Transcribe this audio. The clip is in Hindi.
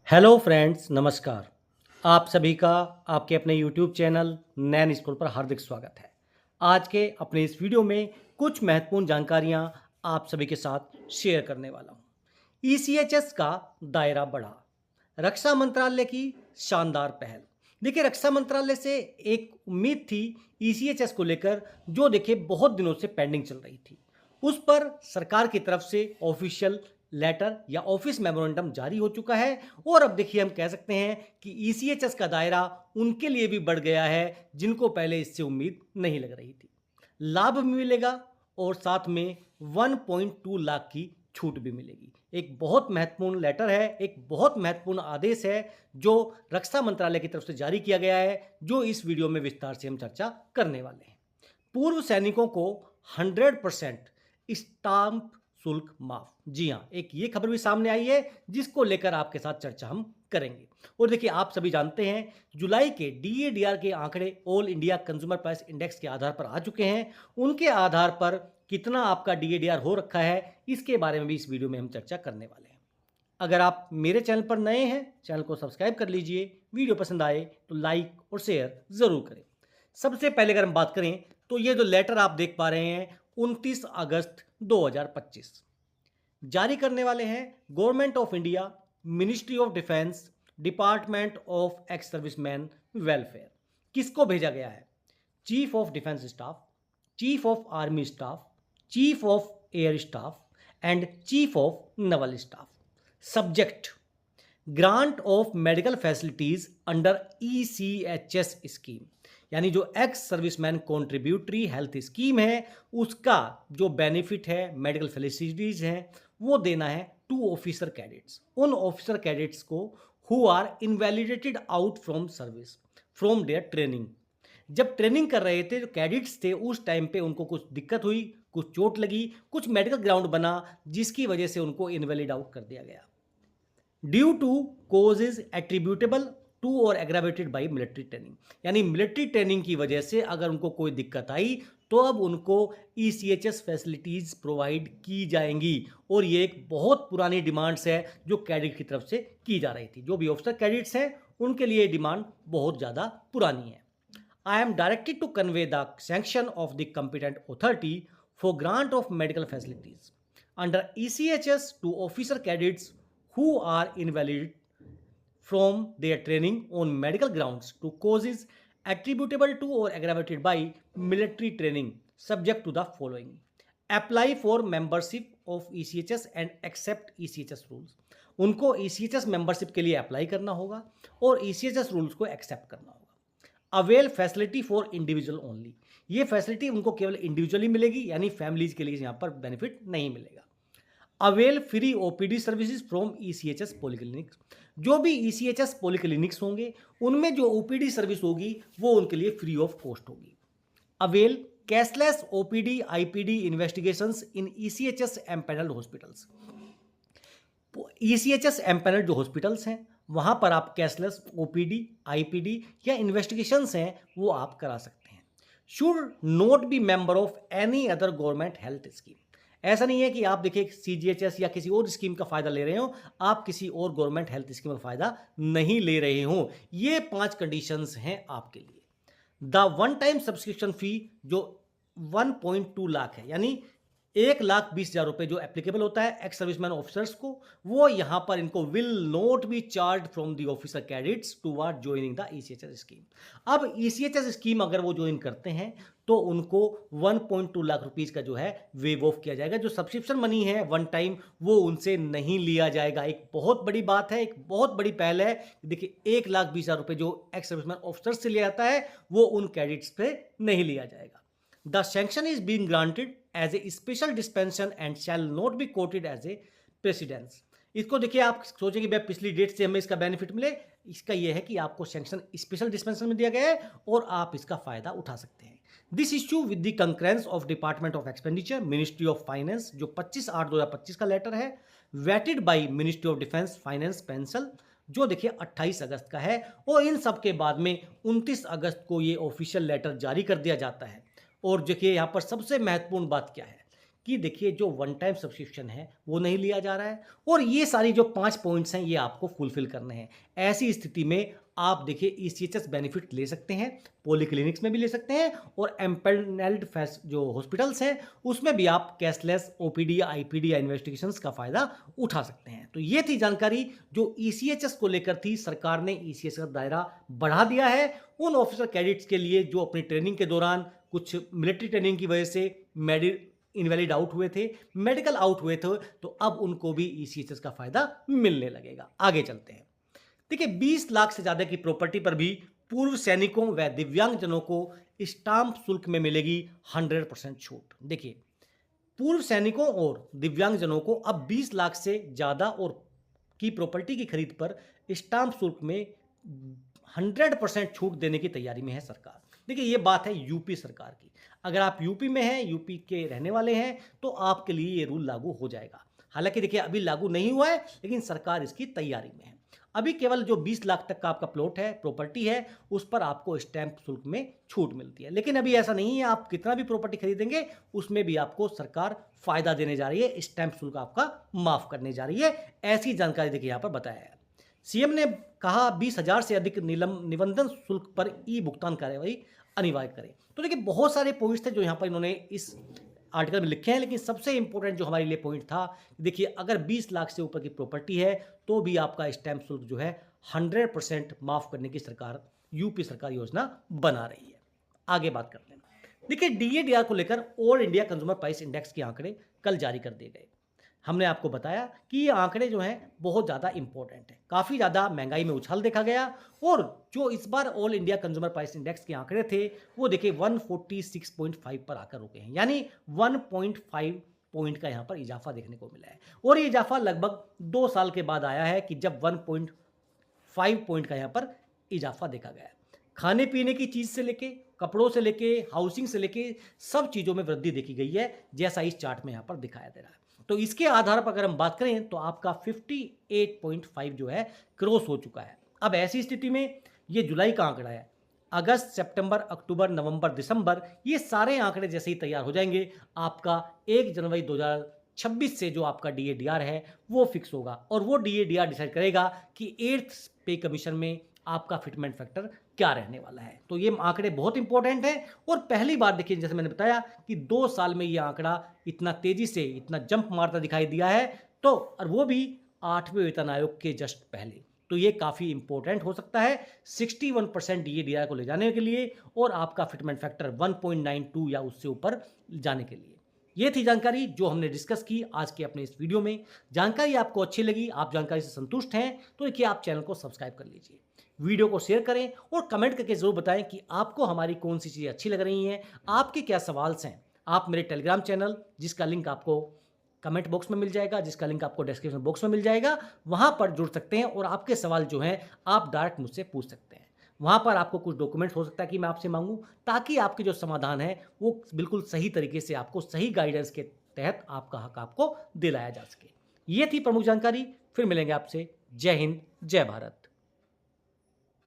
हेलो फ्रेंड्स, नमस्कार। आप सभी का आपके अपने यूट्यूब चैनल नैन स्कूल पर हार्दिक स्वागत है। आज के अपने इस वीडियो में कुछ महत्वपूर्ण जानकारियां आप सभी के साथ शेयर करने वाला हूं। ईसीएचएस का दायरा बढ़ा, रक्षा मंत्रालय की शानदार पहल। देखिए, रक्षा मंत्रालय से एक उम्मीद थी ईसीएचएस को लेकर, जो देखिए बहुत दिनों से पेंडिंग चल रही थी। उस पर सरकार की तरफ से ऑफिशियल लेटर या ऑफिस मेमोरेंडम जारी हो चुका है और अब देखिए हम कह सकते हैं कि ईसीएचएस का दायरा उनके लिए भी बढ़ गया है जिनको पहले इससे उम्मीद नहीं लग रही थी। लाभ भी मिलेगा और साथ में 1.2 लाख की छूट भी मिलेगी। एक बहुत महत्वपूर्ण लेटर है, एक बहुत महत्वपूर्ण आदेश है जो रक्षा मंत्रालय की तरफ से जारी किया गया है, जो इस वीडियो में विस्तार से हम चर्चा करने वाले हैं। पूर्व सैनिकों को 100% स्टाम्प शुल्क माफ। जी हाँ, एक ये खबर भी सामने आई है जिसको लेकर आपके साथ चर्चा हम करेंगे। और देखिए, आप सभी जानते हैं जुलाई के डीएडीआर के आंकड़े all India consumer price index के आधार पर आ चुके हैं। उनके आधार पर कितना आपका डीएडीआर हो रखा है, इसके बारे में भी इस वीडियो में हम चर्चा करने वाले हैं। अगर आप मेरे चैनल पर नए हैं, चैनल को सब्सक्राइब कर लीजिए। वीडियो पसंद आए तो लाइक और शेयर ज़रूर करें। सबसे पहले अगर हम बात करें तो ये जो लेटर आप देख पा रहे हैं 29 अगस्त 2025 जारी करने वाले हैं government of India, ministry of defence, department of ex serviceman welfare. किसको भेजा गया है? Chief of defence staff, chief of army staff, chief of air staff and chief of Naval staff. Subject grant of medical facilities under ECHS scheme, यानी जो ex serviceman contributory health scheme है उसका जो बेनिफिट है, मेडिकल फैसिलिटीज हैं, वो देना है टू ऑफिसर कैडेट्स, उन ऑफिसर कैडेट्स को who are invalidated out from service from their training. जब ट्रेनिंग कर रहे थे जो कैडेट्स थे उस टाइम पे उनको कुछ दिक्कत हुई, कुछ चोट लगी, कुछ मेडिकल ग्राउंड बना जिसकी वजह से उनको इनवैलिड आउट कर दिया गया due to causes attributable to और एग्रावेटेड बाई मिलिट्री ट्रेनिंग। यानी मिलिट्री ट्रेनिंग की वजह से अगर उनको कोई दिक्कत आई तो अब उनको ईसीएचएस फैसिलिटीज प्रोवाइड की जाएंगी। और ये एक बहुत पुरानी डिमांड्स है जो कैडेट की तरफ से की जा रही थी। जो भी ऑफिसर कैडेट्स हैं उनके लिए डिमांड बहुत ज़्यादा पुरानी है। I am directed to convey the sanction of the competent authority for grant of medical facilities under ECHS to officer cadets who are invalid from their training on medical grounds to causes attributable to or aggravated by military training, subject to the following: apply for membership of ECHS and accept ECHS rules। उनको ECHS मेंबरशिप के लिए अप्लाई करना होगा और ECHS रूल्स को एक्सेप्ट करना होगा। Avail facility for individual only, ये फैसिलिटी उनको केवल इंडिविजुअली मिलेगी, यानी फैमिलीज के लिए यहाँ पर बेनिफिट नहीं मिलेगा। Avail free OPD services from ECHS polyclinics, जो भी ईसीएचएस पॉलीक्लिनिक्स होंगे उनमें जो ओपीडी सर्विस होगी वो उनके लिए फ्री ऑफ कॉस्ट होगी। Avail cashless OPD IPD investigations in ECHS empanelled hospitals. ECHS empanelled जो हॉस्पिटल्स हैं वहां पर आप कैशलेस ओपीडी आईपीडी या इन्वेस्टिगेशंस हैं वो आप करा सकते हैं। Should not be member of any other government health scheme, ऐसा नहीं है कि आप देखिए सीजीएचएस या किसी और स्कीम का फायदा ले रहे हो, आप किसी और गवर्नमेंट हेल्थ स्कीम का फायदा नहीं ले रहे हो। ये 5 कंडीशंस हैं आपके लिए। द वन टाइम सब्सक्रिप्शन फी जो 1.2 लाख है, यानी 1,20,000 रुपए जो एप्लीकेबल होता है एक्स सर्विसमैन ऑफिसर्स को, वो यहां पर इनको will not be charge from the officer cadets toward joining the ECHS scheme. अब ईसीएचएस स्कीम अगर वो ज्वाइन करते हैं तो उनको 1.2 लाख रुपीज का जो है वेव ऑफ किया जाएगा। जो सब्सक्रिप्शन मनी है वन टाइम वो उनसे नहीं लिया जाएगा। एक बहुत बड़ी बात है, एक बहुत बड़ी पहल है। देखिए, 1,20,000 रुपए जो एक्स सर्विसमैन ऑफिसर्स से लिया जाता है वो उन कैडेट्स पे नहीं लिया जाएगा। The sanction is being granted as a special dispensation and shall not be quoted as a precedence. इसको देखिए, आप सोचेंगे भाई पिछली डेट से हमें इसका बेनिफिट मिले, इसका यह है कि आपको सैंक्शन स्पेशल डिस्पेंशन में दिया गया है और आप इसका फायदा उठा सकते हैं। This issue with the concurrence of department of expenditure, ministry of finance, जो 25/8/2025 का लेटर है, vetted by ministry of defence finance pension, जो देखिए 28 अगस्त का है। और इन सब के बाद में 29 अगस्त को ये ऑफिशियल लेटर जारी कर दिया जाता है। और देखिए यहाँ पर सबसे महत्वपूर्ण बात क्या है कि देखिए जो वन टाइम सब्सक्रिप्शन है वो नहीं लिया जा रहा है और ये सारी जो 5 पॉइंट्स हैं ये आपको फुलफिल करने हैं। ऐसी स्थिति में आप देखिए ईसीएचएस बेनिफिट ले सकते हैं, पॉलीक्लिनिक्स में भी ले सकते हैं और एम्पैनल्ड जो हॉस्पिटल्स हैं उसमें भी आप कैशलेस ओपीडी, आईपीडी या इन्वेस्टिगेशंस का फ़ायदा उठा सकते हैं। तो ये थी जानकारी जो ईसीएचएस को लेकर थी। सरकार ने ईसीएचएस का दायरा बढ़ा दिया है उन ऑफिसर कैडेट्स के लिए जो अपनी ट्रेनिंग के दौरान कुछ मिलिट्री ट्रेनिंग की वजह से इनवैलिड आउट हुए थे, मेडिकल आउट हुए थे, तो अब उनको भी ईसीएचएस का फायदा मिलने लगेगा। आगे चलते हैं। देखिए 20 लाख से ज्यादा की प्रॉपर्टी पर भी पूर्व सैनिकों व दिव्यांगजनों को स्टाम्प शुल्क में मिलेगी 100% छूट। देखिए पूर्व सैनिकों और दिव्यांगजनों को अब 20 लाख से ज्यादा और की प्रॉपर्टी की खरीद पर स्टाम्प शुल्क में 100% छूट देने की तैयारी में है सरकार। देखिए ये बात है यूपी सरकार की। अगर आप यूपी में हैं, यूपी के रहने वाले हैं, तो आपके लिए ये रूल लागू हो जाएगा। हालांकि देखिए अभी लागू नहीं हुआ है, लेकिन सरकार इसकी तैयारी में है। अभी केवल जो 20 लाख तक का आपका प्लॉट है, प्रॉपर्टी है, उस पर आपको स्टैंप शुल्क में छूट मिलती है। लेकिन अभी ऐसा नहीं है, आप कितना भी प्रॉपर्टी खरीदेंगे उसमें भी आपको सरकार फायदा देने जा रही है, स्टैंप शुल्क आपका माफ करने जा रही है। ऐसी जानकारी देखिए यहाँ पर बताया है। सीएम ने कहा 20,000 से अधिक निबंधन शुल्क पर ई भुगतान कार्यवाही अनिवार्य करें। तो देखिए बहुत सारे पॉइंट्स थे जो यहाँ पर इन्होंने इस आर्टिकल में लिखे हैं, लेकिन सबसे इंपॉर्टेंट जो हमारे लिए पॉइंट था, देखिए अगर 20 लाख से ऊपर की प्रॉपर्टी है तो भी आपका स्टैंप शुल्क जो है 100% माफ करने की सरकार यूपी सरकार योजना बना रही है। आगे बात करते हैं। देखिए डीएडीआर को लेकर all India consumer price index के आंकड़े कल जारी कर दिए गए। हमने आपको बताया कि ये आंकड़े जो हैं बहुत ज़्यादा इंपॉर्टेंट हैं। काफ़ी ज़्यादा महंगाई में उछाल देखा गया और जो इस बार all India consumer price index के आंकड़े थे वो देखिए 146.5 पर आकर रुके हैं, यानी 1.5 पॉइंट का यहाँ पर इजाफा देखने को मिला है। और ये इजाफा लगभग 2 साल के बाद आया है कि जब 1.5 पॉइंट का यहाँ पर इजाफा देखा गया है। खाने पीने की चीज़ से लेके, कपड़ों से लेके, हाउसिंग से लेके सब चीज़ों में वृद्धि देखी गई है, जैसा इस चार्ट में यहाँ पर दिखाया दे रहा है। तो इसके आधार पर अगर हम बात करें तो आपका 58.5 जो है क्रॉस हो चुका है। अब ऐसी स्थिति में ये जुलाई का आंकड़ा है, अगस्त, सितंबर, अक्टूबर, नवंबर, दिसंबर, ये सारे आंकड़े जैसे ही तैयार हो जाएंगे आपका 1 जनवरी 2026 से जो आपका डीएडीआर है वो फिक्स होगा और वो डीएडीआर डिसाइड करेगा कि 8th पे कमीशन में आपका फिटमेंट फैक्टर क्या रहने वाला है। तो ये आंकड़े बहुत इंपॉर्टेंट हैं और पहली बार देखिए जैसे मैंने बताया कि 2 साल में ये आंकड़ा इतना तेजी से इतना जंप मारता दिखाई दिया है, तो और वो भी 8वें वेतन आयोग के जस्ट पहले। तो ये काफ़ी इंपॉर्टेंट हो सकता है 61% डीएडीआर को ले जाने के लिए और आपका फिटमेंट फैक्टर 1.92 या उससे ऊपर जाने के लिए। ये थी जानकारी जो हमने डिस्कस की आज के अपने इस वीडियो में। जानकारी आपको अच्छी लगी, आप जानकारी से संतुष्ट हैं, तो देखिए आप चैनल को सब्सक्राइब कर लीजिए, वीडियो को शेयर करें और कमेंट करके ज़रूर बताएं कि आपको हमारी कौन सी चीज़ें अच्छी लग रही हैं, आपके क्या सवाल हैं। आप मेरे टेलीग्राम चैनल, जिसका लिंक आपको कमेंट बॉक्स में मिल जाएगा, जिसका लिंक आपको डिस्क्रिप्शन बॉक्स में मिल जाएगा, वहाँ पर जुड़ सकते हैं और आपके सवाल जो हैं आप डायरेक्ट मुझसे पूछ सकते हैं। वहाँ पर आपको कुछ डॉक्यूमेंट्स हो सकता है कि मैं आपसे मांगूं, ताकि आपके जो समाधान है वो बिल्कुल सही तरीके से आपको सही गाइडेंस के तहत आपका हक आपको दिलाया जा सके। ये थी प्रमुख जानकारी। फिर मिलेंगे आपसे। जय हिंद, जय भारत।